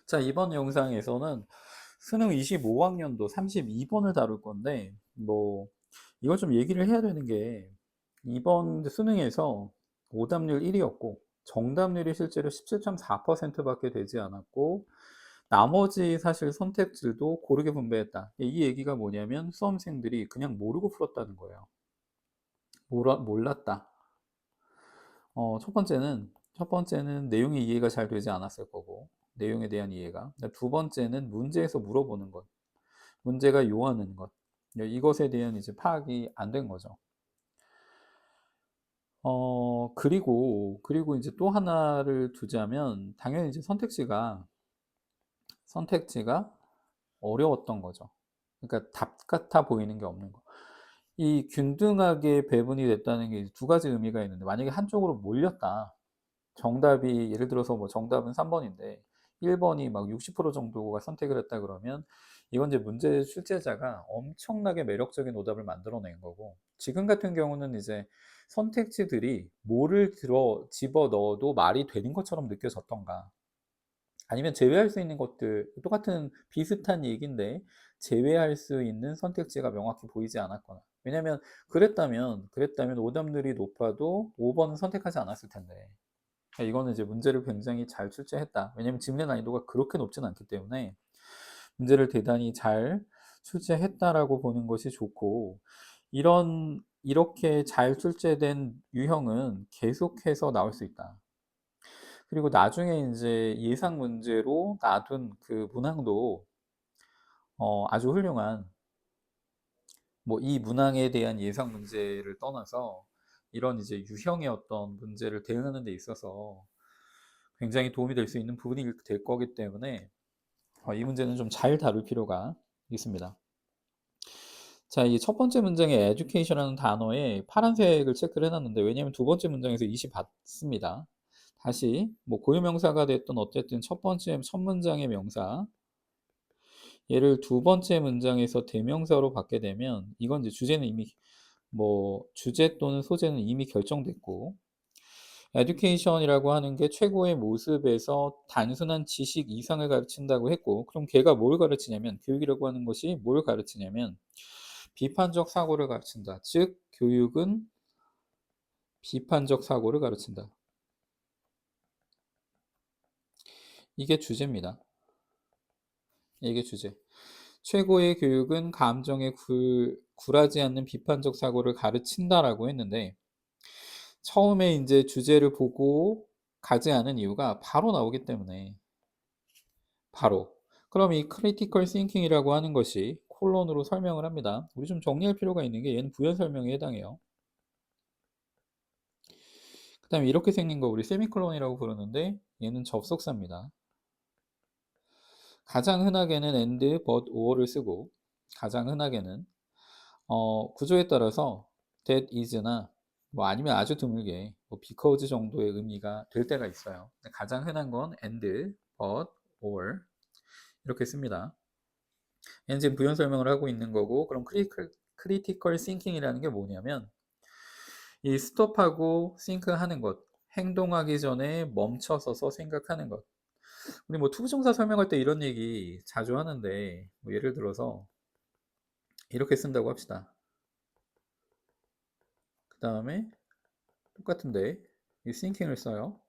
자, 이번 영상에서는 수능 25학년도 32번을 다룰 건데, 이걸 좀 얘기를 해야 되는 게, 이번 수능에서 오답률 1위였고, 정답률이 실제로 17.4% 밖에 되지 않았고, 나머지 사실 선택지도 고르게 분배했다. 이 얘기가 뭐냐면, 수험생들이 그냥 모르고 풀었다는 거예요. 몰랐다. 첫 번째는 내용이 이해가 잘 되지 않았을 거고, 내용에 대한 이해가. 두 번째는 문제에서 물어보는 것, 문제가 요하는 것, 이것에 대한 이제 파악이 안 된 거죠. 그리고 이제 또 하나를 두자면, 당연히 이제 선택지가 어려웠던 거죠. 그러니까 답 같아 보이는 게 없는 거. 이 균등하게 배분이 됐다는 게 두 가지 의미가 있는데, 만약에 한쪽으로 몰렸다. 정답이 예를 들어서 뭐 정답은 3번인데 1번이 막 60% 정도가 선택을 했다 그러면 이건 이제 문제 출제자가 엄청나게 매력적인 오답을 만들어낸 거고, 지금 같은 경우는 이제 선택지들이 뭐를 집어 넣어도 말이 되는 것처럼 느껴졌던가, 아니면 제외할 수 있는 것들, 똑같은 비슷한 얘기인데 제외할 수 있는 선택지가 명확히 보이지 않았거나. 왜냐면 그랬다면 오답률이 높아도 5번은 선택하지 않았을 텐데, 이거는 이제 문제를 굉장히 잘 출제했다. 왜냐면 질문의 난이도가 그렇게 높진 않기 때문에 문제를 대단히 잘 출제했다라고 보는 것이 좋고, 이렇게 잘 출제된 유형은 계속해서 나올 수 있다. 그리고 나중에 인제 예상 문제로 놔둔 그 문항도 아주 훌륭한, 이 문항에 대한 예상 문제를 떠나서 이런 이제 유형의 어떤 문제를 대응하는 데 있어서 굉장히 도움이 될 수 있는 부분이 될 거기 때문에 이 문제는 좀 잘 다룰 필요가 있습니다. 자, 이 첫 번째 문장의 education이라는 단어에 파란색을 체크를 해 놨는데, 왜냐하면 두 번째 문장에서 이시 받습니다. 다시 고유명사가 됐든 어쨌든 첫 문장의 명사, 얘를 두 번째 문장에서 대명사로 받게 되면 이건 이제 주제는 이미 주제 또는 소재는 이미 결정됐고, education이라고 하는 게 최고의 모습에서 단순한 지식 이상을 가르친다고 했고, 그럼 걔가 뭘 가르치냐면, 교육이라고 하는 것이 뭘 가르치냐면 비판적 사고를 가르친다. 즉 교육은 비판적 사고를 가르친다. 이게 주제입니다. 이게 주제. 최고의 교육은 감정에 굴하지 않는 비판적 사고를 가르친다라고 했는데, 처음에 인제 주제를 보고 가지 않은 이유가 바로 나오기 때문에, 바로. 그럼 이 critical thinking이라고 하는 것이 콜론으로 설명을 합니다. 우리 좀 정리할 필요가 있는 게, 얘는 부연 설명에 해당해요. 그다음에 이렇게 생긴 거 우리 세미콜론이라고 부르는데, 얘는 접속사입니다. 가장 흔하게는 and, but, or를 쓰고, 가장 흔하게는 구조에 따라서 that is나 아니면 아주 드물게 because 정도의 의미가 될 때가 있어요. 근데 가장 흔한 건 and, but, or 이렇게 씁니다. 얘는 지금 부연 설명을 하고 있는 거고, 그럼 critical thinking이라는 게 뭐냐면 이 스톱하고 think하는 것, 행동하기 전에 멈춰서서 생각하는 것. 우리 투부정사 설명할 때 이런 얘기 자주 하는데, 예를 들어서 이렇게 쓴다고 합시다. 그 다음에 똑같은데 이 thinking을 써요.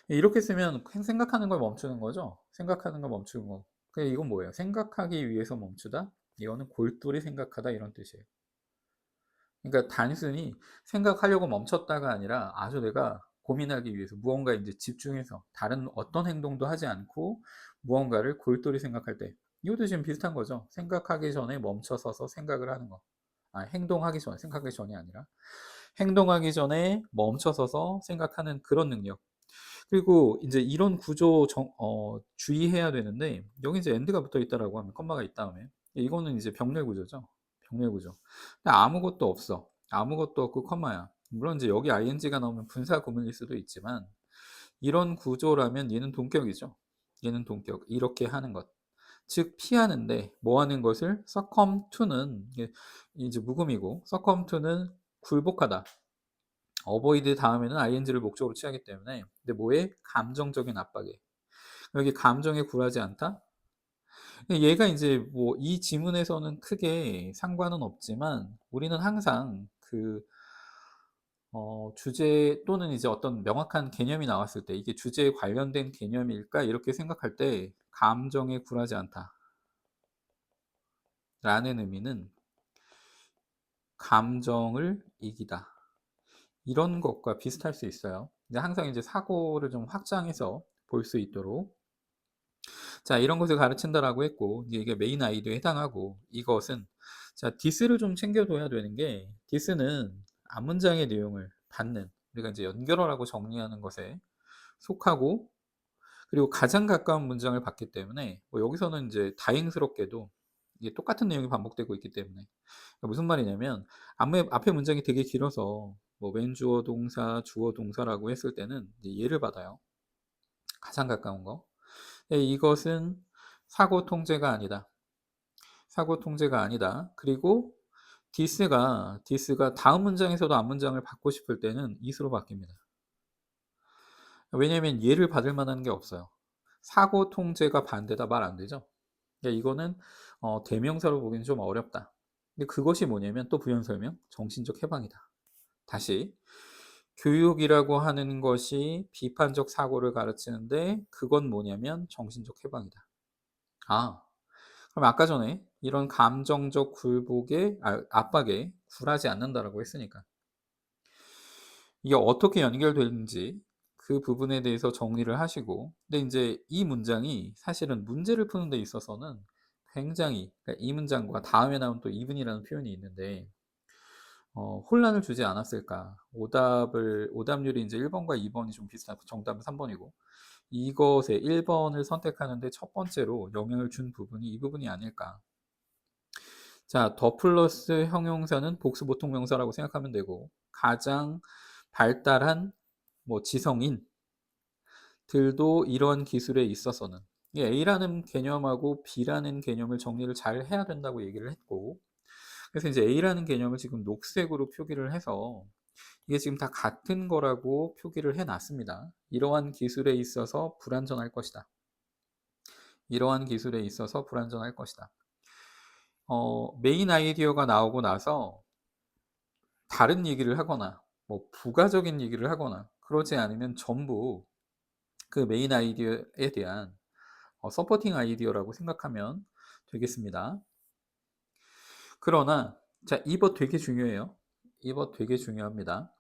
이렇게 쓰면 생각하는 걸 멈추는 거죠. 생각하는 걸 멈추는 거. 이건 뭐예요? 생각하기 위해서 멈추다? 이거는 골똘히 생각하다, 이런 뜻이에요. 그러니까 단순히 생각하려고 멈췄다가 아니라 아주 내가 고민하기 위해서 무언가에 이제 집중해서 다른 어떤 행동도 하지 않고 무언가를 골똘히 생각할 때, 이것도 지금 비슷한 거죠. 생각하기 전에 멈춰서서 생각을 하는 거. 행동하기 전에, 생각하기 전이 아니라 행동하기 전에 멈춰서서 생각하는 그런 능력. 그리고 이제 이런 구조 주의해야 되는데, 여기 이제 end가 붙어 있다라고 하면, 컴마가 있다 하면 이거는 이제 병렬 구조죠. 병렬 구조. 근데 아무것도 없어. 아무것도 없고 컴마야. 물론 이제 여기 ing가 나오면 분사 구문일 수도 있지만, 이런 구조라면 얘는 동격이죠. 얘는 동격. 이렇게 하는 것. 즉 피하는데 뭐 하는 것을, succumb to는 이게 이제 묵음이고, succumb to는 굴복하다. 어보이드 다음에는 ing를 목적으로 취하기 때문에, 근데 뭐에? 감정적인 압박에. 여기 감정에 굴하지 않다? 얘가 인제 뭐 이 지문에서는 크게 상관은 없지만 우리는 항상 그 주제 또는 이제 어떤 명확한 개념이 나왔을 때 '이게 주제에 관련된 개념일까?' 이렇게 생각할 때 '감정에 굴하지 않다.'라는 의미는 '감정을 이기다.' 이런 것과 비슷할 수 있어요. 근데 항상 이제 사고를 좀 확장해서 볼 수 있도록 자 이런 것을 가르친다라고 했고 이제 이게 메인 아이디어에 해당하고 이것은 자 디스를 좀 챙겨 둬야 되는 게 디스는 앞문장의 내용을 받는 우리가 이제 연결어라고 정리하는 것에 속하고 그리고 가장 가까운 문장을 받기 때문에 뭐 여기서는 인제 다행스럽게도 이게 똑같은 내용이 반복되고 있기 때문에 그러니까 무슨 말이냐면 앞에 문장이 되게 길어서 뭐 웬 주어 동사, 주어 동사라고 했을 때는 이제 얘를 받아요, 가장 가까운 거. 예 이것은 사고 통제가 아니다. 사고 통제가 아니다. 그리고 디스가 다음 문장에서도 앞 문장을 받고 싶을 때는 is로 바뀝니다. 왜냐하면 얘를 받을 만한 게 없어요. 사고 통제가 반대다 말 안 되죠. 그러니까 이거는 대명사로 보기는 좀 어렵다. 근데 그것이 뭐냐면 또 부연 설명, 정신적 해방이다. 다시 교육이라고 하는 것이 비판적 사고를 가르치는데 그건 뭐냐면 정신적 해방이다. 아 그럼 아까 전에 이런 감정적 굴복에 압박에 굴하지 않는다라고 했으니까 이게 어떻게 연결되는지 그 부분에 대해서 정리를 하시고 근데 인제 이 문장이 사실은 문제를 푸는 데 있어서는 굉장히 그러니까 이 문장과 다음에 나온 또 이분이라는 표현이 있는데 '혼란을 주지 않았을까?' 오답률이 인제 1 번과 2 번이 좀 비슷하고 정답은 3 번이고 이것에 1 번을 선택하는 데 첫 번째로 영향을 준 부분이 이 부분이 아닐까. 자 더 플러스 형용사는 복수 보통 명사라고 생각하면 되고 가장 발달한 뭐 지성인들도 이런 기술에 있어서는 이 A라는 개념하고 B라는 개념을 정리를 잘 해야 된다고 얘기를 했고 그래서 이제 A라는 개념을 지금 녹색으로 표기를 해서 이게 지금 다 같은 거라고 표기를 해 놨습니다. "이러한 기술에 있어서 불완전할 것이다. 이러한 기술에 있어서 불완전할 것이다." 메인 아이디어가 나오고 나서 다른 얘기를 하거나 뭐 부가적인 얘기를 하거나 그러지 않으면 전부 그 메인 아이디어에 대한 서포팅 아이디어라고 생각하면 되겠습니다. 그러나 자 이 법 되게 중요해요. 이 법 되게 중요합니다.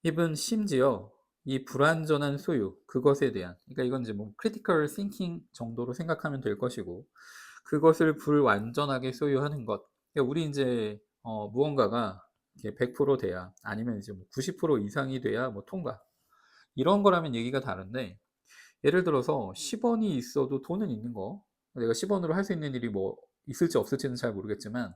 힙은 심지어 이 불완전한 소유 그것에 대한 그러니까 이건 이제 뭐 critical thinking 정도로 생각하면 될 것이고 그것을 불완전하게 소유하는 것. 그러니까 우리 인제 무언가가 이렇게 100% 돼야 아니면 이제 뭐 90% 이상이 돼야 뭐 통과. 이런 거라면 얘기가 다른데 예를 들어서 10 원이 있어도 돈은 있는 거 내가 10 원으로 할 수 있는 일이 뭐 있을지 없을지는 잘 모르겠지만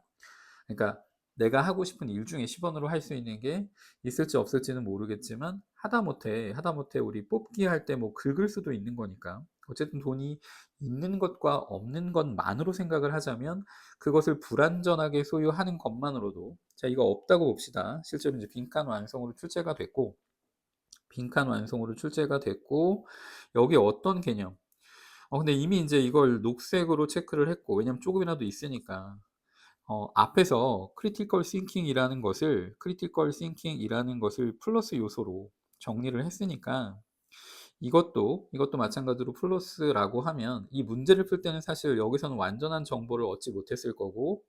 그러니까 내가 하고 싶은 일 중에 10 원으로 할 수 있는 게 있을지 없을지는 모르겠지만 하다못해 우리 뽑기 할 때 뭐 긁을 수도 있는 거니까. 어쨌든 돈이 있는 것과 없는 것만으로 생각을 하자면 그것을 불완전하게 소유하는 것만으로도 자 이거 없다고 봅시다. 실제로 이제 빈칸 완성으로 출제가 됐고 여기에 어떤 개념 근데 이미 인제 이걸 녹색으로 체크를 했고 왜냐면 쪼금이라도 있으니까. 앞에서 critical thinking이라는 것을 플러스 요소로 정리를 했으니까 이것도 마찬가지로 플러스라고 하면 이 문제를 풀 때는 사실 여기서는 완전한 정보를 얻지 못했을 거고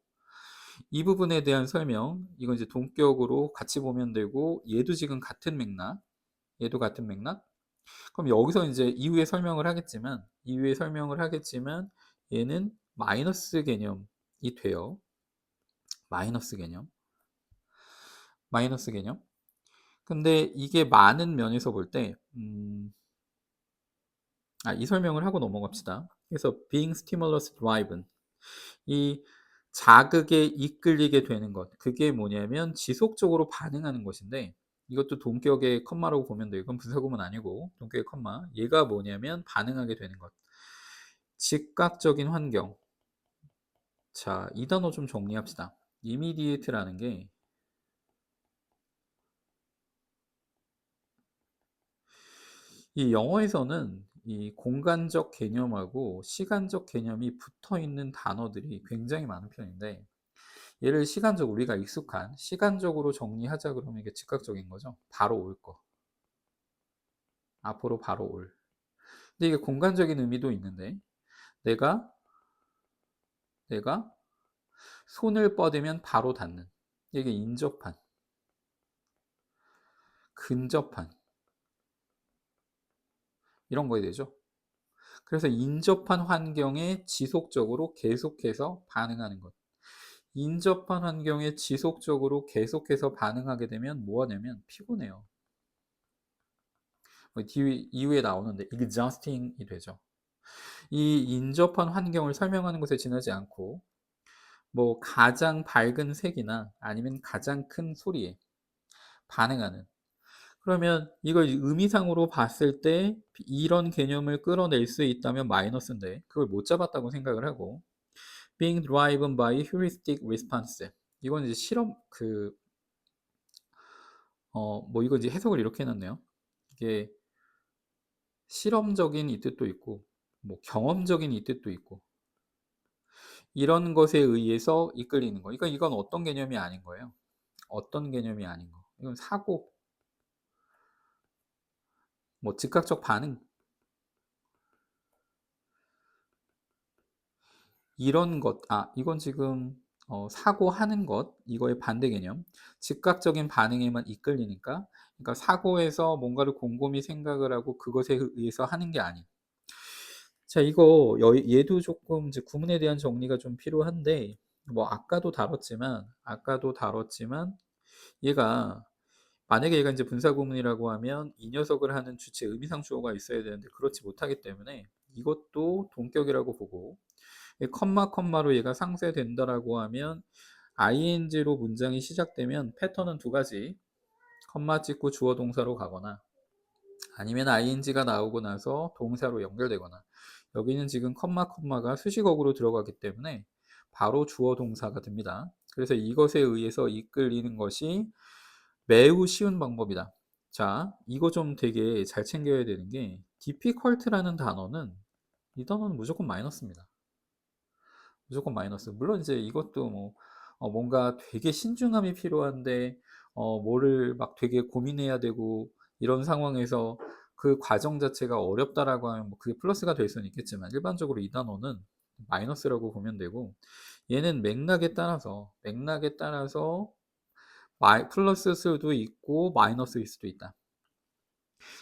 이 부분에 대한 설명 이건 이제 동격으로 같이 보면 되고 얘도 지금 같은 맥락, 얘도 같은 맥락. 그럼 여기서 인제 이후에 설명을 하겠지만 얘는 마이너스 개념이 돼요. 마이너스 개념. 마이너스 개념. 근데 이게 많은 면에서 볼 때 이 설명을 하고 넘어갑시다. 그래서 being stimulus driven 이 자극에 이끌리게 되는 것 그게 뭐냐면 지속적으로 반응하는 것인데 이것도 동격의 컴마라고 보면 돼요. 이건 분사구문 아니고 동격의 컴마. 얘가 뭐냐면 반응하게 되는 것. 즉각적인 환경. 자, 이 단어 좀 정리합시다. immediate라는 게 이 영어에서는 이 공간적 개념하고 시간적 개념이 붙어 있는 단어들이 굉장히 많은 편인데, 얘를 시간적 우리가 익숙한 시간적으로 정리하자 그러면 이게 즉각적인 거죠. 바로 올 거. 앞으로 바로 올. 근데 이게 공간적인 의미도 있는데, 내가 내가 손을 뻗으면 바로 닿는. 이게 인접한, 근접한 이런 거에 되죠. 그래서 인접한 환경에 지속적으로 계속해서 반응하는 것. 인접한 환경에 지속적으로 계속해서 반응하게 되면 뭐 하냐면 피곤해요. 뒤 이후에 나오는데 exhausting이 되죠. 이 인접한 환경을 설명하는 것에 지나지 않고 뭐 가장 밝은 색이나 아니면 가장 큰 소리에 반응하는, 그러면 이걸 의미상으로 봤을 때 이런 개념을 끌어낼 수 있다면 마이너스인데 그걸 못 잡았다고 생각을 하고, being driven by heuristic response, 이건 이제 실험 뭐 이거 이제 해석을 이렇게 해 놨네요. 이게 실험적인 이 뜻도 있고 뭐 경험적인 이 뜻도 있고 이런 것에 의해서 이끌리는 거. 그러니까 이건 어떤 개념이 아닌 거예요. 어떤 개념이 아닌 거. 이건 사고, 뭐 즉각적 반응 이런 것. 이건 지금 사고하는 것 이거의 반대 개념. 즉각적인 반응에만 이끌리니까, 그러니까 사고에서 뭔가를 곰곰이 생각을 하고 그것에 의해서 하는 게 아닌. 자, 이거 얘도 조금 이제 구문에 대한 정리가 좀 필요한데, 뭐 아까도 다뤘지만 얘가, 만약에 얘가 이제 분사 구문이라고 하면 이 녀석을 하는 주체 의미상 주어가 있어야 되는데 그렇지 못하기 때문에 이것도 동격이라고 보고, 컴마로 얘가 상쇄된다라고 하면 ing로 문장이 시작되면 패턴은 두 가지. 컴마 찍고 주어 동사로 가거나 아니면 ing가 나오고 나서 동사로 연결되거나, 여기는 지금 컴마가 수식어구로 들어가기 때문에 바로 주어 동사가 됩니다. 그래서 이것에 의해서 이끌리는 것이 매우 쉬운 방법이다. 자, 이거 좀 되게 잘 챙겨야 되는 게, difficult라는 단어는, 이 단어는 무조건 마이너스입니다. 무조건 마이너스. 물론 이제 이것도 뭐 뭔가 되게 신중함이 필요한데 뭐를 막 되게 고민해야 되고 이런 상황에서 그 과정 자체가 어렵다라고 하면 뭐 그게 플러스가 될 수는 있겠지만, 일반적으로 이 단어는 마이너스라고 보면 되고, 얘는 맥락에 따라서 플러스일 수도 있고 마이너스일 수도 있다.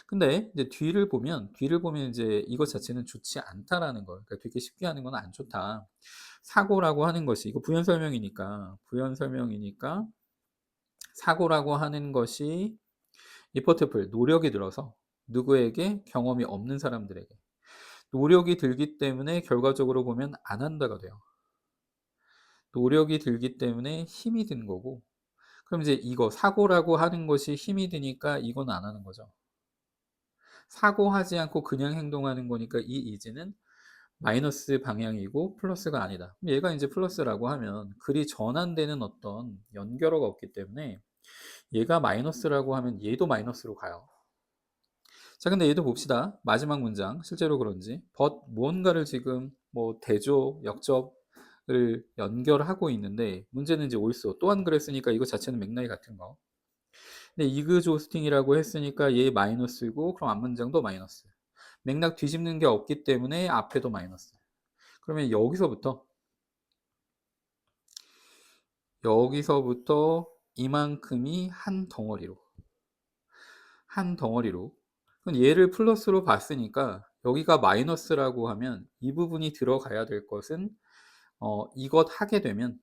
근데 이제 뒤를 보면 이제 이것 자체는 좋지 않다라는 걸, 그러니까 되게 쉽게 하는 건 안 좋다. 사고라고 하는 것이, 이거 부연 설명이니까 사고라고 하는 것이 effortful, 노력이 들어서 누구에게? 경험이 없는 사람들에게 노력이 들기 때문에 결과적으로 보면 안 한다가 돼요. 노력이 들기 때문에 힘이 든 거고, 그럼 이제 이거 사고라고 하는 것이 힘이 드니까 이건 안 하는 거죠. 사고하지 않고 그냥 행동하는 거니까 이 이지는 마이너스 방향이고 플러스가 아니다. 그럼 얘가 이제 플러스라고 하면 글이 전환되는 어떤 연결어가 없기 때문에 얘가 마이너스라고 하면 얘도 마이너스로 가요. 자, 근데 얘도 봅시다. 마지막 문장 실제로 그런지 무언가를 지금 뭐 대조, 역접을 연결하고 있는데, 문제는 이제 옳소. 또한 그랬으니까 이거 자체는 맥락이 같은 거. 근데 이그조스팅이라고 했으니까 얘 마이너스고, 그럼 앞문장도 마이너스. 맥락 뒤집는 게 없기 때문에 앞에도 마이너스. 그러면 여기서부터 이만큼이 한 덩어리로. 그럼 얘를 플러스로 봤으니까 여기가 마이너스라고 하면 이 부분이 들어가야 될 것은 이것 하게 되면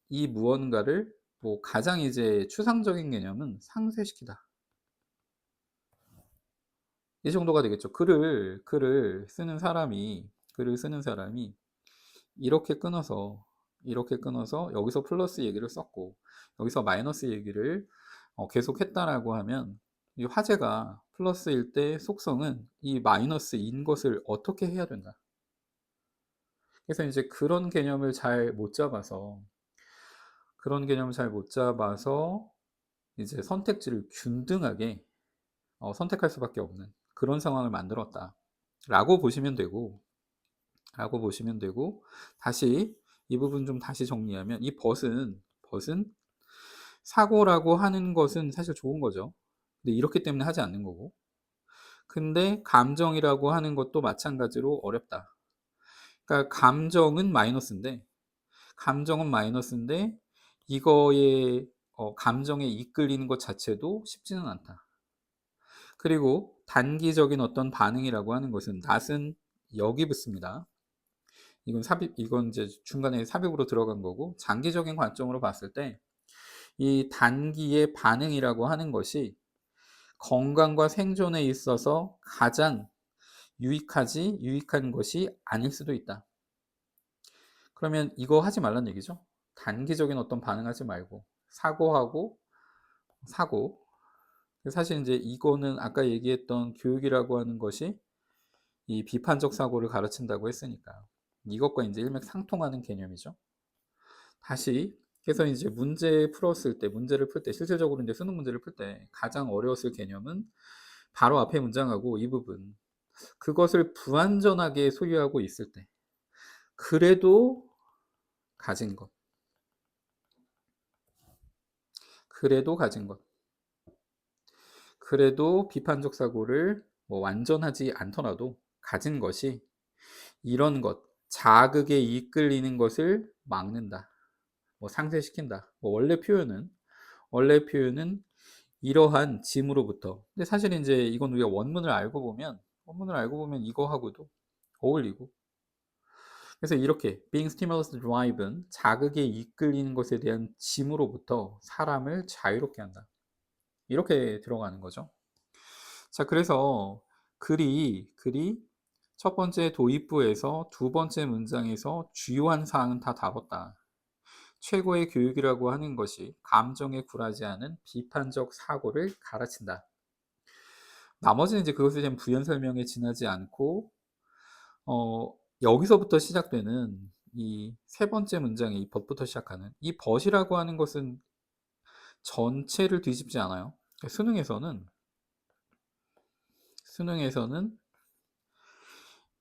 이 무언가를, 뭐 가장 이제 추상적인 개념은 상쇄시키다. 이 정도가 되겠죠. 글을 쓰는 사람이 이렇게 끊어서 여기서 플러스 얘기를 썼고 여기서 마이너스 얘기를 계속했다라고 하면, 이 화제가 플러스일 때 속성은 이 마이너스인 것을 어떻게 해야 된다. 그래서 이제 그런 개념을 잘 못 잡아서 이제 선택지를 균등하게 선택할 수밖에 없는 그런 상황을 만들었다. 라고 보시면 되고, 다시 이 부분 좀 다시 정리하면 이 벗은 사고라고 하는 것은 사실 좋은 거죠. 근데 이렇기 때문에 하지 않는 거고. 근데 감정이라고 하는 것도 마찬가지로 어렵다. 그러니까 감정은 마이너스인데 이거에 감정에 이끌리는 것 자체도 쉽지는 않다. 그리고 단기적인 어떤 반응이라고 하는 것은 낫은 여기 붙습니다. 이건 이제 중간에 삽입으로 들어간 거고, 장기적인 관점으로 봤을 때 이 단기의 반응이라고 하는 것이 건강과 생존에 있어서 가장 유익한 것이 아닐 수도 있다. 그러면 이거 하지 말란 얘기죠. 단기적인 어떤 반응하지 말고 사고. 사실 이제 이거는 아까 얘기했던 교육이라고 하는 것이 이 비판적 사고를 가르친다고 했으니까 이것과 이제 일맥상통하는 개념이죠. 다시 그래서 이제 문제를 풀 때 실질적으로 이제 수능 문제를 풀 때 가장 어려웠을 개념은 바로 앞에 문장하고 이 부분, 그것을 부완전하게 소유하고 있을 때 그래도 가진 것 그래도 가진 것 그래도 비판적 사고를 뭐 완전하지 않더라도 가진 것이 이런 것, 자극에 이끌리는 것을 막는다. 뭐 상쇄시킨다. 뭐 원래 표현은 이러한 짐으로부터. 근데 사실 이제 이건 우리가 원문을 알고 보면 이거하고도 어울리고. 그래서 이렇게 being stimulus driven, 자극에 이끌리는 것에 대한 짐으로부터 사람을 자유롭게 한다. 이렇게 들어가는 거죠. 자, 그래서 글이 첫 번째 도입부에서 두 번째 문장에서 주요한 사항은 다 다뤘다. 최고의 교육이라고 하는 것이 감정에 굴하지 않은 비판적 사고를 가르친다. 나머지는 이제 그것에 대한 부연 설명에 지나지 않고 여기서부터 시작되는 이 세 번째 문장의 이 벗부터 시작하는 이 벗이라고 하는 것은 전체를 뒤집지 않아요. 수능에서는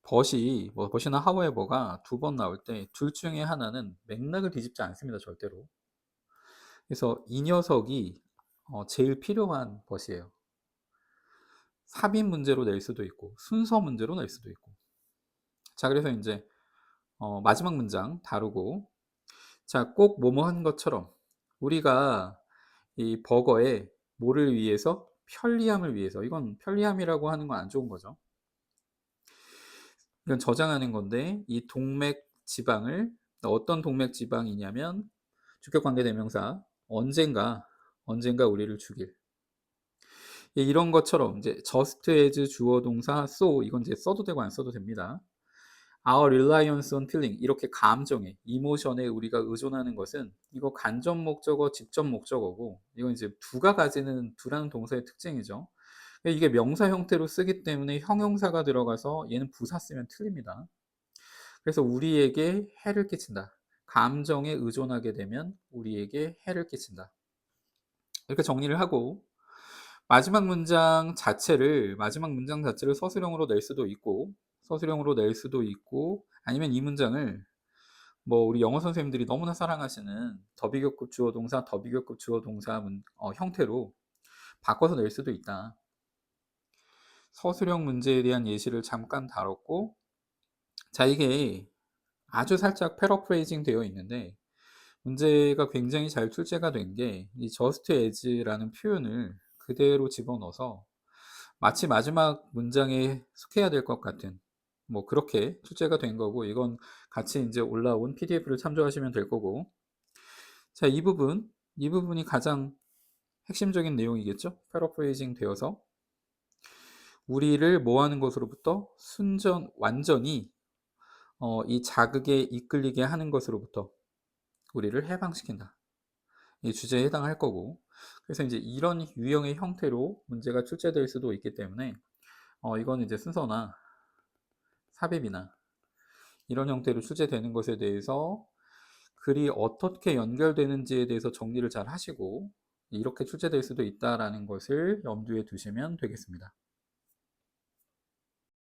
벗이나 however가 두 번 나올 때 둘 중에 하나는 맥락을 뒤집지 않습니다, 절대로. 그래서 이 녀석이 제일 필요한 벗이에요. 삽입 문제로 낼 수도 있고 순서 문제로 낼 수도 있고. 자, 그래서 이제 마지막 문장 다루고, 자, 꼭 뭐뭐 한 것처럼 우리가 이 버거에 뭐를 위해서? 편리함을 위해서. 이건 편리함이라고 하는 건 안 좋은 거죠. 이건 저장하는 건데 이 동맥 지방을 어떤 동맥 지방이냐면 주격 관계 대명사 언젠가 우리를 죽일. 예, 이런 것처럼 이제 just as 주어 동사 so 이건 이제 써도 되고 안 써도 됩니다. Our reliance on feeling 이렇게 감정에 이모션에 우리가 의존하는 것은 이거 간접 목적어 직접 목적어고 이건 이제 두가 가지는 두라는 동사의 특징이죠. 이게 명사 형태로 쓰기 때문에 형용사가 들어가서 얘는 부사 쓰면 틀립니다. 그래서 우리에게 해를 끼친다. 감정에 의존하게 되면 우리에게 해를 끼친다. 이렇게 정리를 하고 마지막 문장 자체를 서술형으로 낼 수도 있고 아니면 이 문장을 뭐 우리 영어 선생님들이 너무나 사랑하시는 더비교급 주어 동사 형태로 바꿔서 낼 수도 있다. 서술형 문제에 대한 예시를 잠깐 다뤘고, 자, 이게 아주 살짝 패러프레이징 되어 있는데 문제가 굉장히 잘 출제가 된 게 이 just as라는 표현을 그대로 집어넣어서 마치 마지막 문장에 속해야 될 것 같은 뭐 그렇게 출제가 된 거고, 이건 같이 이제 올라온 PDF를 참조하시면 될 거고. 자, 이 부분이 가장 핵심적인 내용이겠죠. 패러프레이징 되어서 우리를 뭐 하는 것으로부터 완전히 이 자극에 이끌리게 하는 것으로부터 우리를 해방시킨다. 이 주제에 해당할 거고. 그래서 이제 이런 유형의 형태로 문제가 출제될 수도 있기 때문에 이건 이제 순서나 삽입이나 이런 형태로 출제되는 것에 대해서 글이 어떻게 연결되는지에 대해서 정리를 잘 하시고 이렇게 출제될 수도 있다라는 것을 염두에 두시면 되겠습니다.